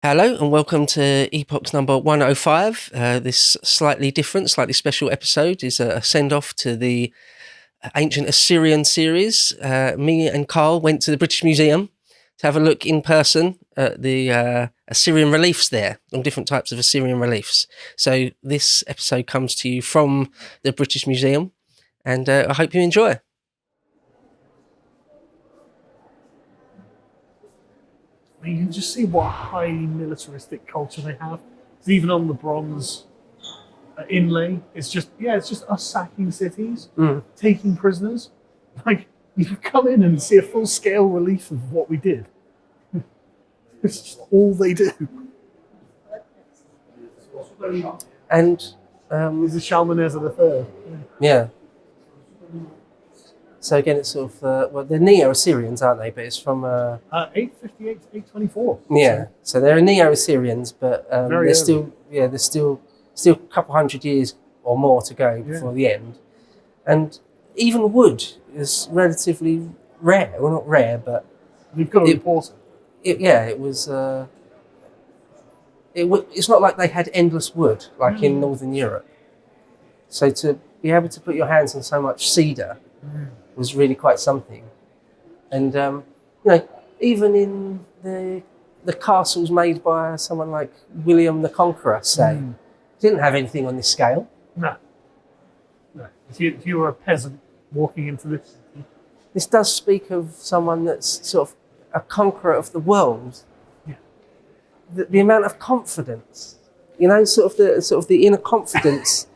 Hello and welcome to Epochs number 105. This slightly different, slightly special episode is a send-off to the Ancient Assyrian series. Me and Carl went to the British Museum to have a look in person at the Assyrian reliefs there, all different types of Assyrian reliefs. So this episode comes to you from the British Museum, and I hope you enjoy. You can just see what a highly militaristic culture they have. It's even on the bronze inlay, it's just us sacking cities, taking prisoners. Like, you can come in and see a full scale relief of what we did. It's just all they do. And This is Shalmaneser III. yeah. So again, it's sort of they're Neo-Assyrians, aren't they? But it's from 858 to 824. yeah. So they're Neo-Assyrians, but Very there's still a couple hundred years or more to go before the end. And even wood is relatively rare. Well, not rare, but We've got to report it. it was. It's not like they had endless wood like in Northern Europe. So to be able to put your hands on so much cedar was really quite something. And even in the castles made by someone like William the Conqueror, say, didn't have anything on this scale. No. If you were a peasant walking into this, This does speak of someone that's sort of a conqueror of the world. Yeah. The amount of confidence, sort of the inner confidence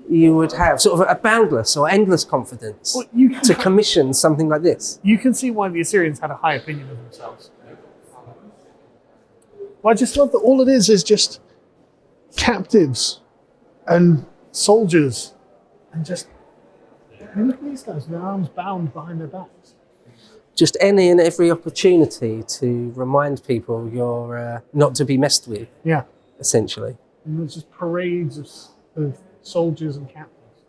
you would have, sort of a boundless or endless confidence to commission something like this. you can see why the Assyrians had a high opinion of themselves. Well, I just love that all it is just captives and soldiers, and just look at these guys with their arms bound behind their backs. Just any and every opportunity to remind people you're not to be messed with, Yeah, essentially. and there's just parades of soldiers and captives,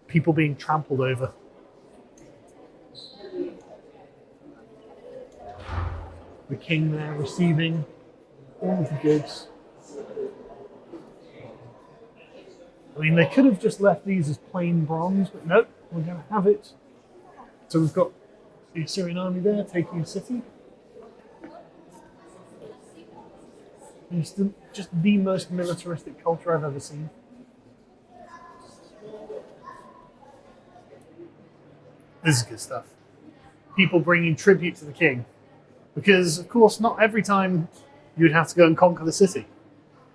people being trampled over. The king there receiving all of the goods. I mean, they could have just left these as plain bronze, but nope, we're going to have it. So we've got the Assyrian army there taking a city. And it's just the most militaristic culture I've ever seen. This is good stuff. People bringing tribute to the king. Because, of course, not every time you'd have to go and conquer the city.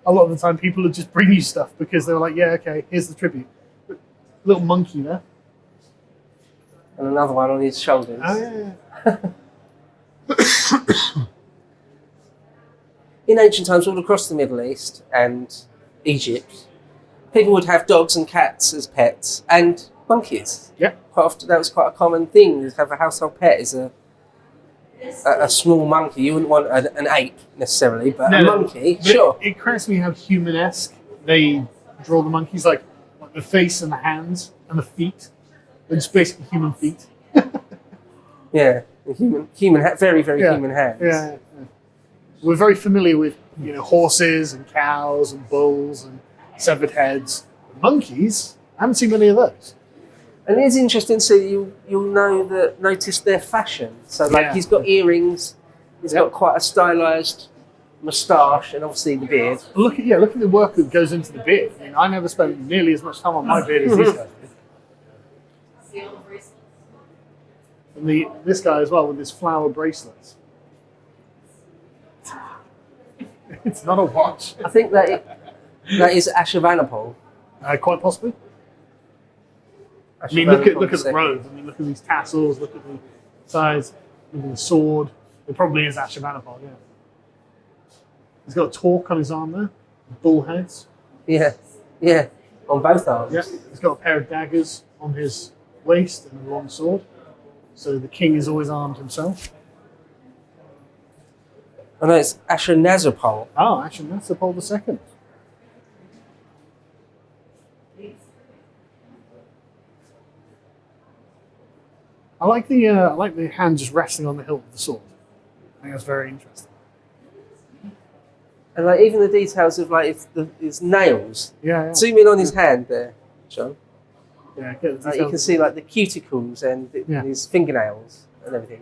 A lot of the time people would just bring you stuff because they were like, yeah, okay, here's the tribute. But little monkey there. And another one on his shoulders. Oh, yeah. In ancient times, all across the Middle East and Egypt, people would have dogs and cats as pets and monkeys. Yeah. Quite often, that was quite a common thing. To have a household pet is a small monkey. You wouldn't want an ape necessarily, but a monkey, but sure. It cracks me how human-esque they draw the monkeys, like the face and the hands and the feet. They're just basically human feet. Yeah, very, very Yeah. human hands. Yeah. We're very familiar with horses and cows and bulls and severed heads. Monkeys, I haven't seen many of those. And it is interesting to see you'll notice their fashion. So he's got earrings, he's got quite a stylized moustache, and obviously the beard. Look at the work that goes into the beard. I mean, I never spent nearly as much time on my beard as these guys did. And this guy as well with his flower bracelets. It's not a watch. I think that is Ashurbanipal. Quite possibly. I mean, look at the robe. I mean, look at these tassels. Look at the size. Look at the sword. It probably is Ashurbanipal. Yeah. He's got a torque on his arm there. Bull heads. Yeah, on both arms. Yeah. He's got a pair of daggers on his waist and a long sword. So the king is always armed himself. Oh no, it's Ashurnazirpal. Oh, actually, that's Paul II. I like the hand just resting on the hilt of the sword. I think that's very interesting. And like even the details of like his nails. Yeah. Zoom in on his hand there, John. Yeah, get the Like you can see like the cuticles and his fingernails and everything.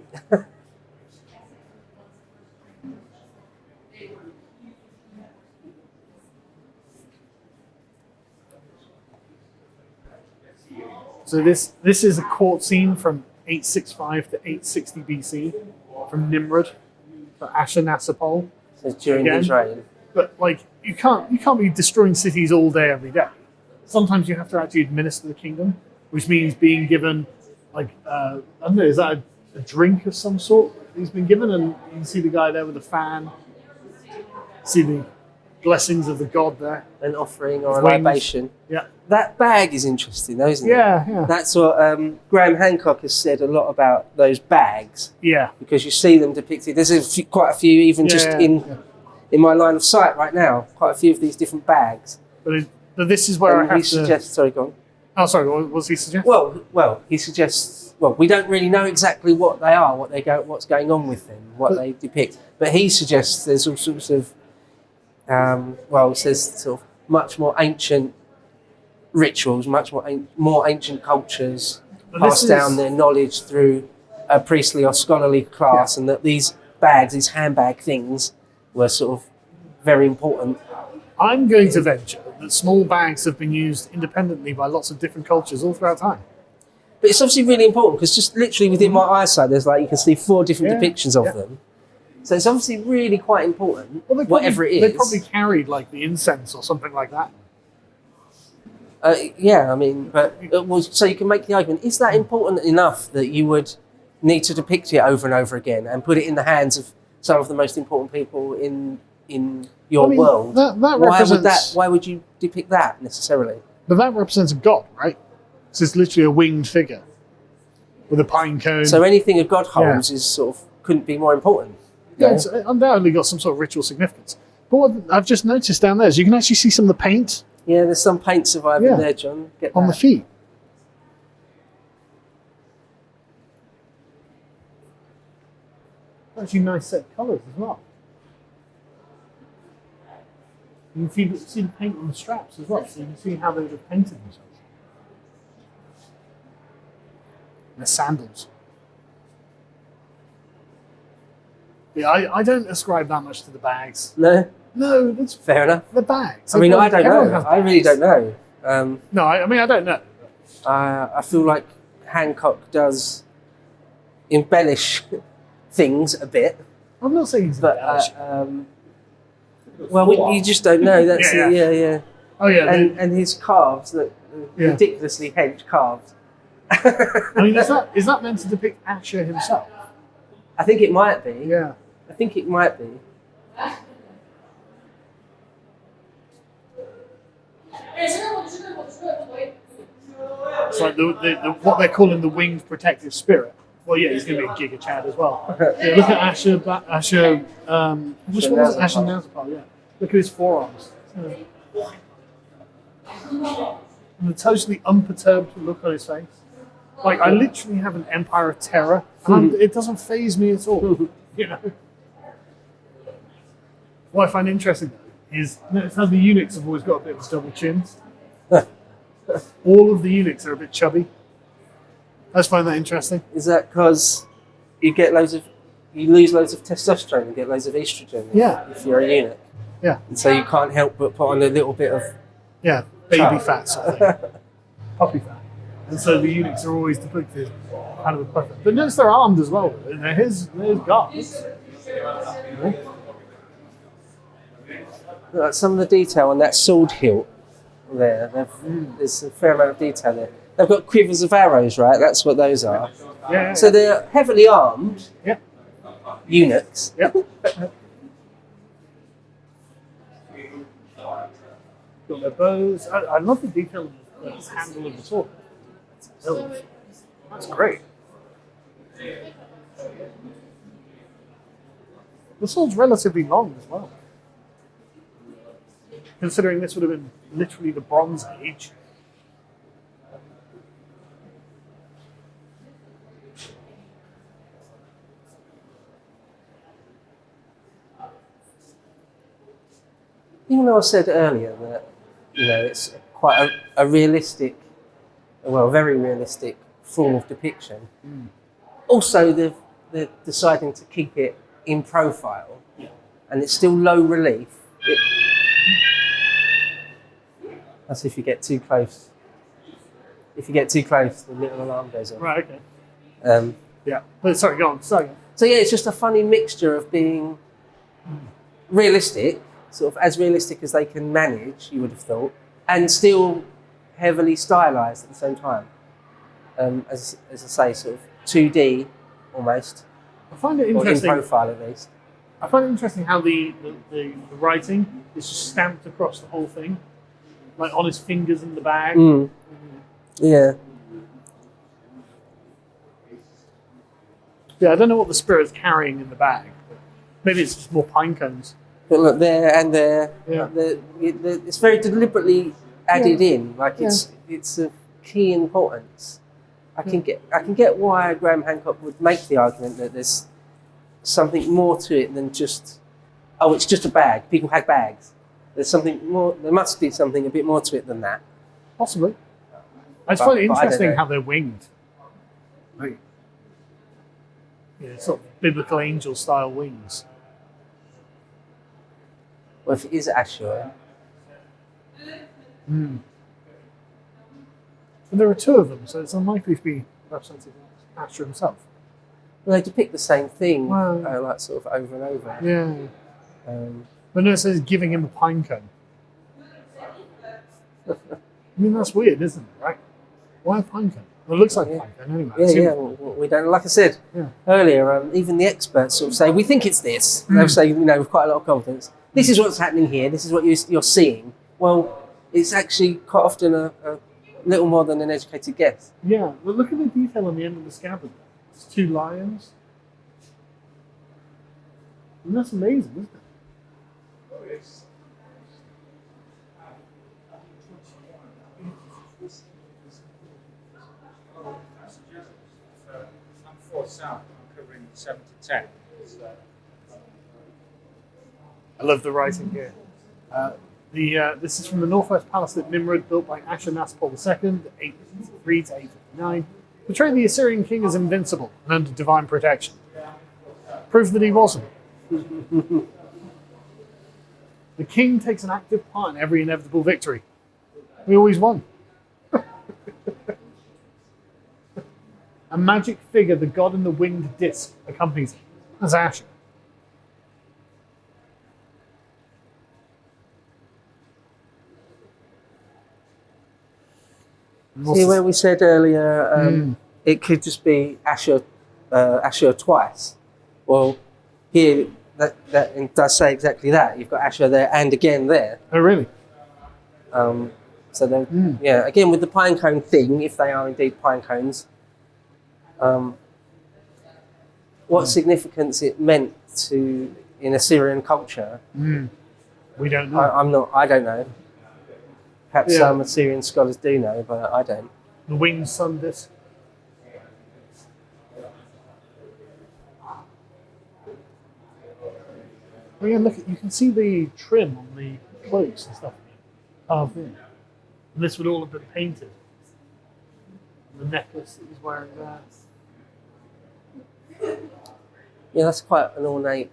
So this is a court scene from 865 to 860 BC from Nimrod for Ashurnasirpal. So during his reign. But like you can't be destroying cities all day every day. Sometimes you have to actually administer the kingdom, which means being given like I don't know, is that a drink of some sort he's been given? And you can see the guy there with the fan. See the blessings of the god there. An offering or a libation. Yeah. That bag is interesting, though, isn't it? Yeah. That's what Graham Hancock has said a lot about those bags. Yeah. Because you see them depicted. There's quite a few, even in my line of sight right now. Quite a few of these different bags. But this is where I have to suggest. Sorry, go on. Oh, sorry. What was he suggest? Well, he suggests. Well, we don't really know exactly what they are, what's going on with them, what they depict. But he suggests there's all sorts of. It says sort of much more ancient rituals, much more ancient cultures pass down their knowledge through a priestly or scholarly class, and that these bags, these handbag things, were sort of very important. I'm going to venture that small bags have been used independently by lots of different cultures all throughout time. But it's obviously really important because just literally within my eyesight, there's like you can see 4 different depictions of them. So it's obviously really quite important, whatever it is. They probably carried like the incense or something like that. I mean, but so you can make the argument, is that important enough that you would need to depict it over and over again and put it in the hands of some of the most important people in your world? Why would you depict that necessarily? But that represents a god, right? So it's literally a winged figure with a pine cone. So anything a god holds is sort of couldn't be more important. Yeah, it's undoubtedly got some sort of ritual significance. But what I've just noticed down there is you can actually see some of the paint. Yeah, there's some paint surviving there, John. Get on that. The feet. Actually, nice set of colours as well. You can see the paint on the straps as well, so you can see how they would have painted themselves. And the sandals. Yeah, I don't ascribe that much to the bags. No, that's fair enough. The bags. I mean, I don't know. I really don't know. No, I mean, I don't know. I feel like Hancock does embellish things a bit. I'm not saying he's embellish. You just don't know. That's yeah. Oh yeah, and his calves look ridiculously hedge calves. I mean, is that meant to depict Asher himself? I think it might be. Yeah. I think it might be. It's like what they're calling the winged protective spirit. Well, yeah, he's going to be a Giga Chad as well. Yeah, look at Asher. Which one was it? Asher Nazapal, yeah. Look at his forearms. And the totally unperturbed look on his face. Like, I literally have an Empire of Terror, and it doesn't faze me at all. You know. What I find interesting is notice how the eunuchs have always got a bit of a double chin. All of the eunuchs are a bit chubby. I just find that interesting. Is that because you lose loads of testosterone and get loads of estrogen? If you're a eunuch. Yeah. And so you can't help but put on a little bit of baby fat sort of thing. Puppy fat. And so the eunuchs are always depicted kind of a puppet. But notice they're armed as well. There's guards. Some of the detail on that sword hilt there, there's a fair amount of detail there. They've got quivers of arrows, right? That's what those are. Yeah. So they're heavily armed eunuchs. Yep. Got their bows. I love the detail of the handle of the sword. That's great. The sword's relatively long as well. Considering this would have been literally the Bronze Age. Even though I said earlier that, it's quite a realistic, well, very realistic form of depiction. Also, they're deciding to keep it in profile, and it's still low relief. That's if you get too close. If you get too close, the little alarm goes off. Right, okay. Yeah. But sorry, go on. Sorry. So yeah, it's just a funny mixture of being realistic, sort of as realistic as they can manage, you would have thought, and still heavily stylized at the same time. As I say, sort of 2D almost. I find it or in interesting. profile at least. I find it interesting how the writing is just stamped across the whole thing, like on his fingers in the bag. Yeah. Yeah, I don't know what the spirit's carrying in the bag. But maybe it's just more pine cones. But look, there and there. Yeah. It's very deliberately added in. Like it's of key importance. I can get why Graham Hancock would make the argument that there's something more to it than just, it's just a bag. People had bags. There's something more. There must be something a bit more to it than that. Possibly. I just find it interesting how they're winged. Like, sort of biblical angel style wings. Well, if it is Ashur. And there are two of them, so it's unlikely to be representative of Ashur himself. Well, they depict the same thing, Wow. like sort of over and over. Yeah. But no, it says giving him a pine cone. I mean, that's weird, isn't it, right? Why a pine cone? Well, it looks like a pine cone anyway. Yeah. Well, we don't, like I said earlier, even the experts sort of say, we think it's this. They'll say, with quite a lot of confidence, this is what's happening here, this is what you're seeing. Well, it's actually quite often a little more than an educated guess. Yeah, but look at the detail on the end of the scabbard. It's two lions. And that's amazing, isn't it? South, I'm covering 7 to 10. I love the writing here. This is from the Northwest Palace at Nimrud, built by Ashurnasirpal II, 853 to 859, portraying the Assyrian king as invincible and under divine protection. Proof that he wasn't. The king takes an active part in every inevitable victory. We always won. A magic figure, the god in the winged disc, accompanies him. That's Ashur. See, where we said earlier, it could just be Ashur twice. Well, here that does say exactly that. You've got Ashur there and again there. Oh, really? So then, again with the pine cone thing, if they are indeed pine cones, what significance it meant to in Assyrian culture? We don't know. I don't know. Perhaps some Assyrian scholars do know, but I don't. The winged sun disc. Oh yeah, look, you can see the trim on the cloaks and stuff carved in. And this would all have been painted. The necklace that he's wearing there. Yeah, that's quite an ornate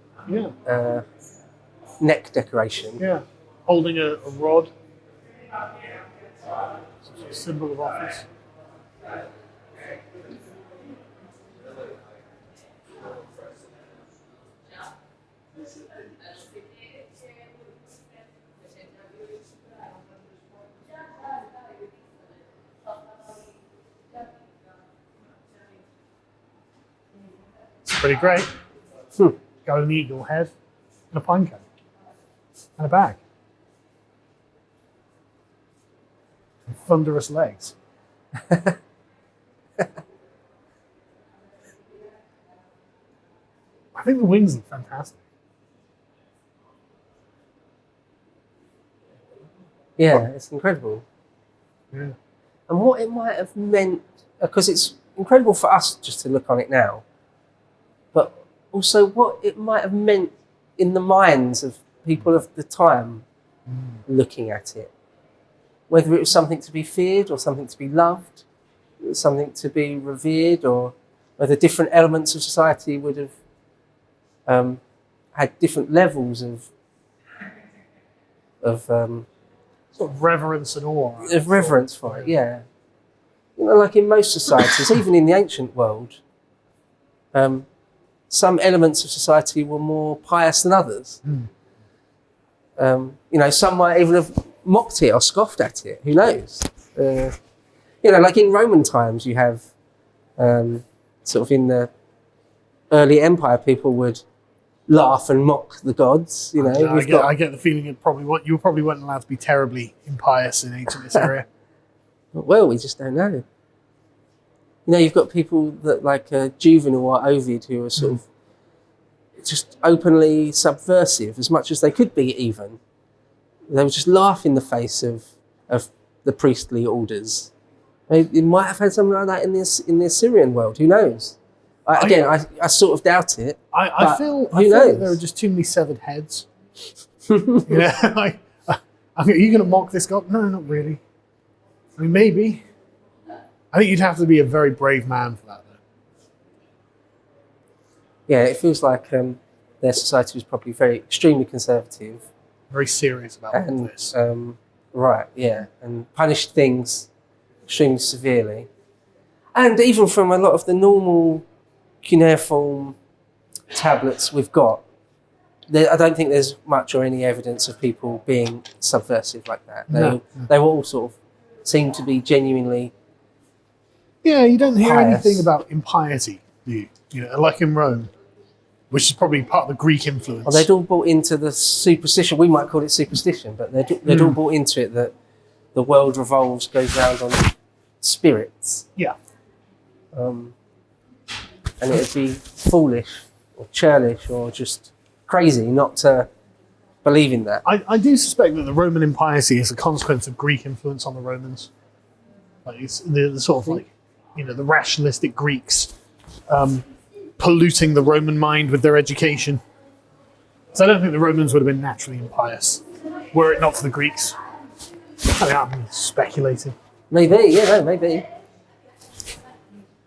neck decoration. Yeah, holding a rod. Some sort of symbol of office. It's pretty great. Got an eagle head and a pine cone and a bag. And thunderous legs. I think the wings look fantastic. Yeah, it's incredible. Yeah. And what it might have meant, because it's incredible for us just to look on it now, but also what it might have meant in the minds of people of the time looking at it. Whether it was something to be feared or something to be loved, something to be revered, or whether different elements of society would have had different levels of Sort of reverence and awe. of reverence for it. Yeah, like in most societies, even in the ancient world, some elements of society were more pious than others. Some might even have mocked it or scoffed at it. Who knows? Like in Roman times, you have sort of in the early empire, people would laugh and mock the gods. I get the feeling you probably weren't allowed to be terribly impious in ancient Assyria. Well, we just don't know. You've got people that like Juvenal or Ovid who are sort of just openly subversive as much as they could be. Even they would just laugh in the face of the priestly orders. They might have had something like that in the Assyrian world. Who knows? I sort of doubt it. I feel that there are just too many severed heads. Are you going to mock this god? No, not really. I mean, maybe. I think you'd have to be a very brave man for that, though. Yeah, it feels like their society was probably extremely conservative. Very serious about all this. Right, yeah, and punished things extremely severely. And even from a lot of the normal cuneiform tablets we've got, I don't think there's much or any evidence of people being subversive like that. They all sort of seem to be genuinely you don't hear pious. anything about impiety, do you? Like in Rome, which is probably part of the Greek influence. Well, they'd all bought into the superstition. We might call it superstition, but they'd all bought into it that the world goes round on spirits. Yeah. And it would be foolish or churlish or just crazy not to believe in that. I do suspect that the Roman impiety is a consequence of Greek influence on the Romans. Like it's the sort of like, the rationalistic Greeks polluting the Roman mind with their education. So I don't think the Romans would have been naturally impious were it not for the Greeks. I'm speculating. Maybe.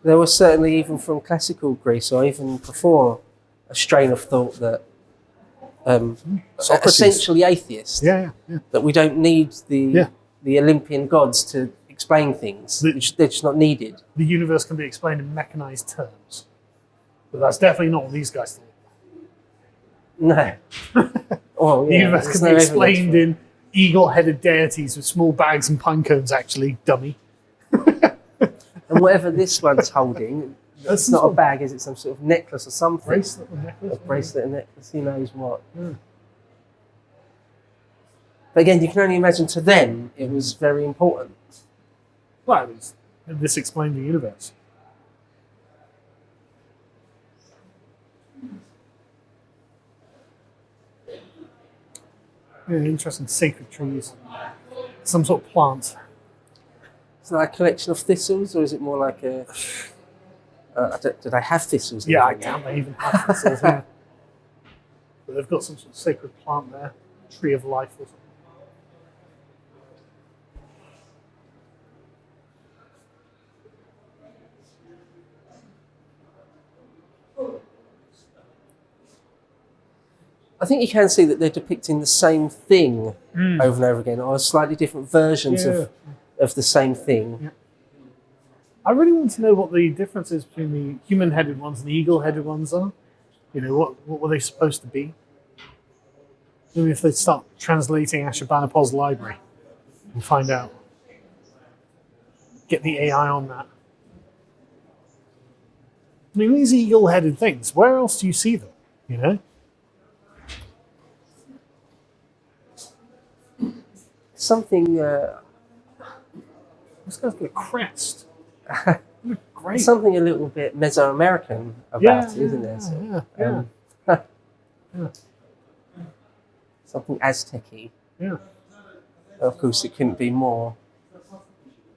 There was certainly, even from classical Greece or even before, a strain of thought that essentially atheist. Yeah. That we don't need the Olympian gods to explain things. They're just not needed. The universe can be explained in mechanized terms. But that's definitely not what these guys thought. No. The universe can be explained in eagle-headed deities with small bags and pine cones, actually, dummy. And whatever this one's holding, it's not a bag, is it? Some sort of necklace or something? Bracelet or necklace? A bracelet and necklace, who knows what. Yeah. But again, you can only imagine to them it was very important. Well, this explained the universe. Yeah, interesting sacred trees. Some sort of plant. Is it like a collection of thistles, or is it more like a... do they have thistles? Yeah, I doubt they even have thistles. Yeah. But they've got some sort of sacred plant there. Tree of life or something. I think you can see that they're depicting the same thing over and over again, or slightly different versions of the same thing. Yeah. I really want to know what the difference is between the human-headed ones and the eagle-headed ones are. What were they supposed to be? Maybe if they start translating Ashurbanipal's library and find out. Get the AI on that. I mean, these eagle-headed things, where else do you see them, Something... This guy's got a crest. Great. Something a little bit Mesoamerican about it, isn't there? Something Aztec-y. Yeah. Of course, it couldn't be more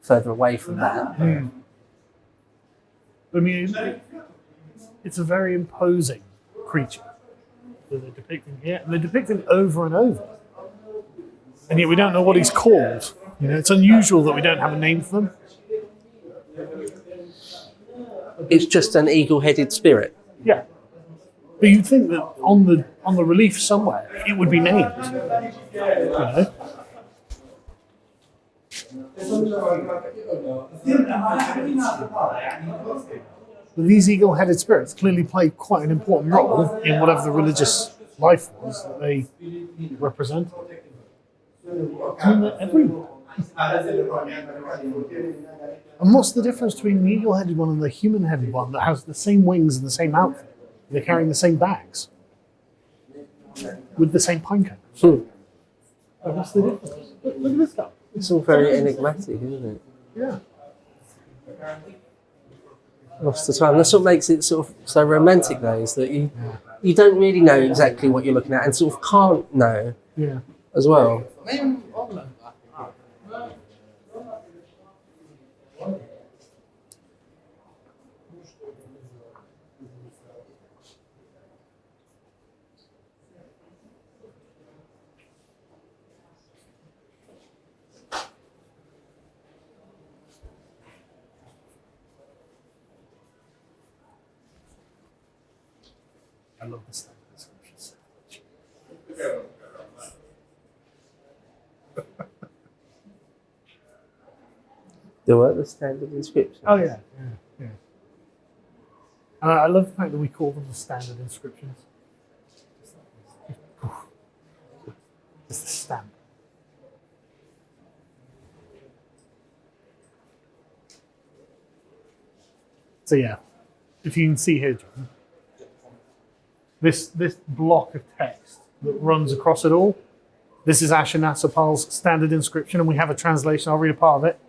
further away from that. I mean, it's a very imposing creature that they're depicting here, and they're depicting over and over. and yet we don't know what he's called. You know, it's unusual that we don't have a name for them. It's just an eagle-headed spirit. Yeah, but you'd think that on the relief somewhere it would be named. You know? But these eagle-headed spirits clearly play quite an important role in whatever the religious life was that they represented. And they're everywhere. And what's the difference between the eagle-headed one and the human-headed one that has the same wings and the same outfit? They're carrying the same bags with the same pine cone. What's the difference? Look at this guy. It's all very enigmatic, isn't it? Yeah. Lots of time. That's what makes it sort of so romantic, though, is that you don't really know exactly what you're looking at, and sort of can't know as well. I love the standard inscriptions. There were the standard inscriptions. Oh yeah. And I love the fact that we call them the standard inscriptions. It's the stamp. So yeah, if you can see here, John, this block of text that runs across it all, this is Ashurnasirpal's standard inscription, and we have a translation. I'll read a part of it.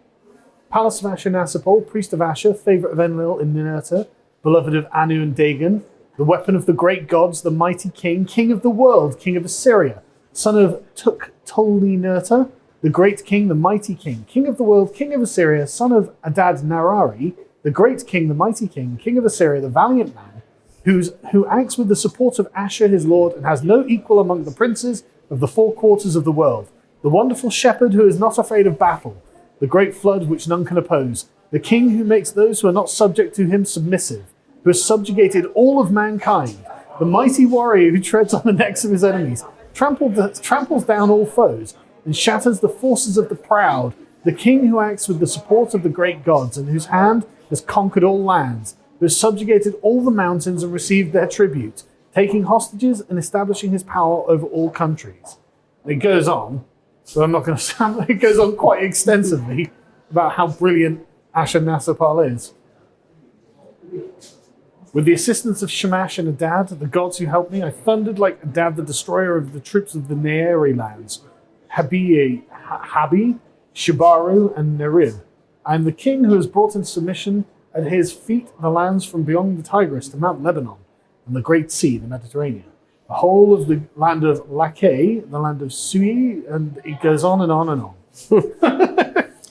Palace of Ashurnasirpal, priest of Ashur, favourite of Enlil in Ninurta, beloved of Anu and Dagon, the weapon of the great gods, the mighty king, king of the world, king of Assyria, son of Tuk-Tolninurta, the great king, the mighty king, king of the world, king of Assyria, son of Adad-Narari, the great king, the mighty king, king of Assyria, the valiant man, who acts with the support of Ashur his lord and has no equal among the princes of the four quarters of the world, the wonderful shepherd who is not afraid of battle, the great flood which none can oppose, the king who makes those who are not subject to him submissive, who has subjugated all of mankind, the mighty warrior who treads on the necks of his enemies, tramples down all foes, and shatters the forces of the proud, the king who acts with the support of the great gods, and whose hand has conquered all lands, who has subjugated all the mountains and received their tribute, taking hostages and establishing his power over all countries. And it goes on, but I'm not going to. It goes on quite extensively about how brilliant Ashurnasirpal is. With the assistance of Shamash and Adad, the gods who helped me, I thundered like Adad, the destroyer of the troops of the Neari lands, Habi, Shibaru, and Nerib. I am the king who has brought in submission at his feet the lands from beyond the Tigris to Mount Lebanon, and the Great Sea, the Mediterranean. The whole of the land of Lache, the land of Sui, and it goes on and on and on.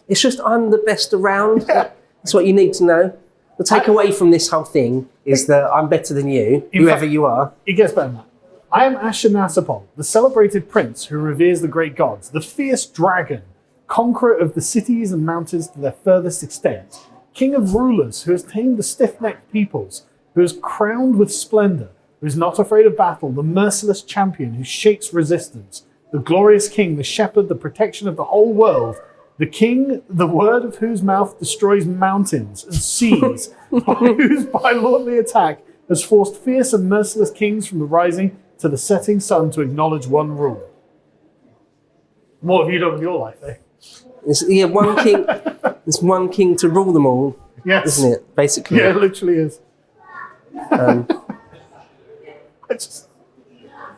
It's just, I'm the best around. Yeah. That's what you need to know. The takeaway from this whole thing is that I'm better than you, whoever you are. It gets better than that. I am Ashurnasirpal, the celebrated prince who reveres the great gods, the fierce dragon, conqueror of the cities and mountains to their furthest extent, king of rulers who has tamed the stiff-necked peoples, who is crowned with splendor, who is not afraid of battle, the merciless champion who shakes resistance, the glorious king, the shepherd, the protection of the whole world, the king, the word of whose mouth destroys mountains and seas, whose by lordly attack has forced fierce and merciless kings from the rising to the setting sun to acknowledge one rule. What have you done with your life, eh? One king. There's one king to rule them all, yes, isn't it? Basically, yeah, it literally is.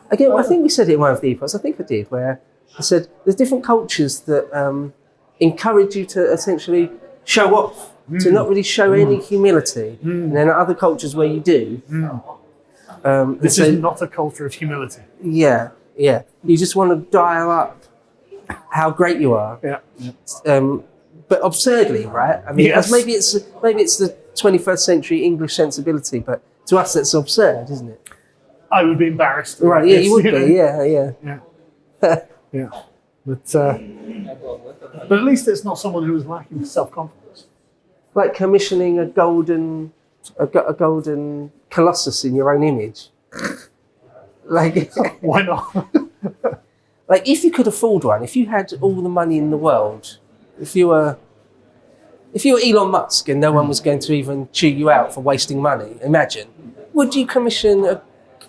Again, I think we said it in one of the epochs. I think I did, where I said there's different cultures that encourage you to essentially show off, to not really show any humility, and then other cultures where you do. This is not a culture of humility. Yeah. You just want to dial up how great you are. Yeah. But absurdly, right? I mean, Yes. maybe it's the 21st century English sensibility, but to us that's absurd, isn't it? I would be embarrassed. Right? Yeah, you would be. know? Yeah. Yeah. Yeah. But at least it's not someone who is lacking self-confidence. Like commissioning a golden colossus in your own image. Like, Why not? like if you could afford one, if you had all the money in the world, if you were Elon Musk and no one was going to even chew you out for wasting money, imagine, would you commission a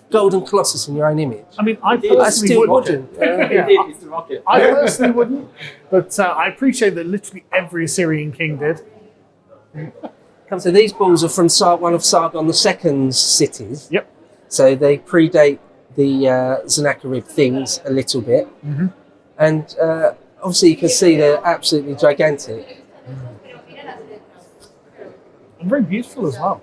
golden colossus in your own image? I mean, I I personally still wouldn't. Yeah, I personally wouldn't, but I appreciate that literally every Assyrian king did. So these balls are from one of Sargon II's cities. Yep. So they predate the Sennacherib things a little bit. Mm-hmm. And obviously you can see they're absolutely gigantic. And very beautiful as well.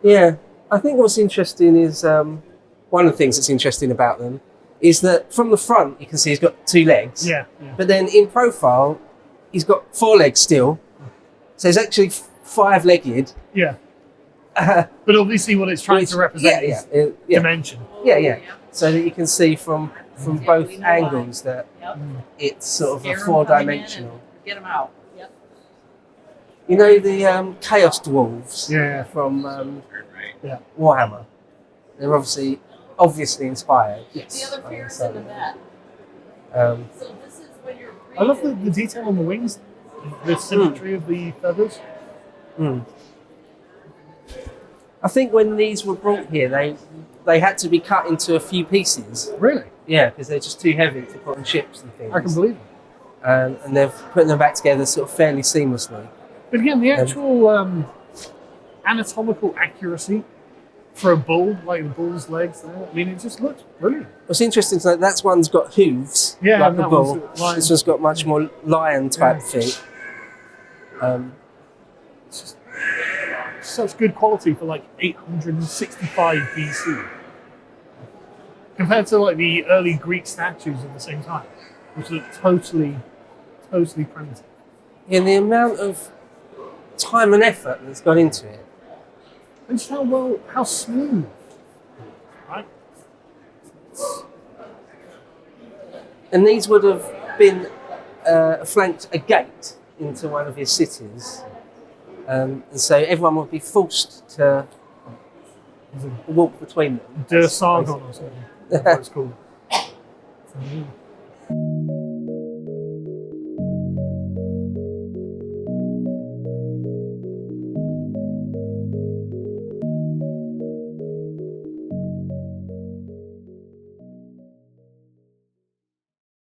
Yeah. I think what's interesting is, one of the things that's interesting about them is that from the front you can see he's got 2 legs. Yeah. But then in profile he's got 4 legs still. So he's actually 5-legged. Yeah. But obviously what it's trying to represent is dimension. Yeah. So that you can see from both angles that it's sort of a 4-dimensional. Get them out. Yep. You know the Chaos Dwarves from Warhammer? They're obviously inspired. The other parasite of that. Um, So this is when you're I love the detail on the wings, the symmetry of the feathers. I think when these were brought here, they had to be cut into a few pieces. Really? Yeah, because they're just too heavy to put on ships and things. I can believe it. And they're putting them back together sort of fairly seamlessly. But again, the actual anatomical accuracy for a bull, like the bull's legs there, I mean, it just looks brilliant. What's interesting is that one's got hooves, Yeah, like and the that bull. one's lion. This one's got much more lion-type feet. It's just such good quality for like 865 BC. Compared to like the early Greek statues of the same time, which look totally primitive. And the amount of time and effort that's gone into it. And just how smooth, right? And these would have been flanked a gate into one of his cities. And so everyone would be forced to walk between them. Der Sargon or something. That's what it's called.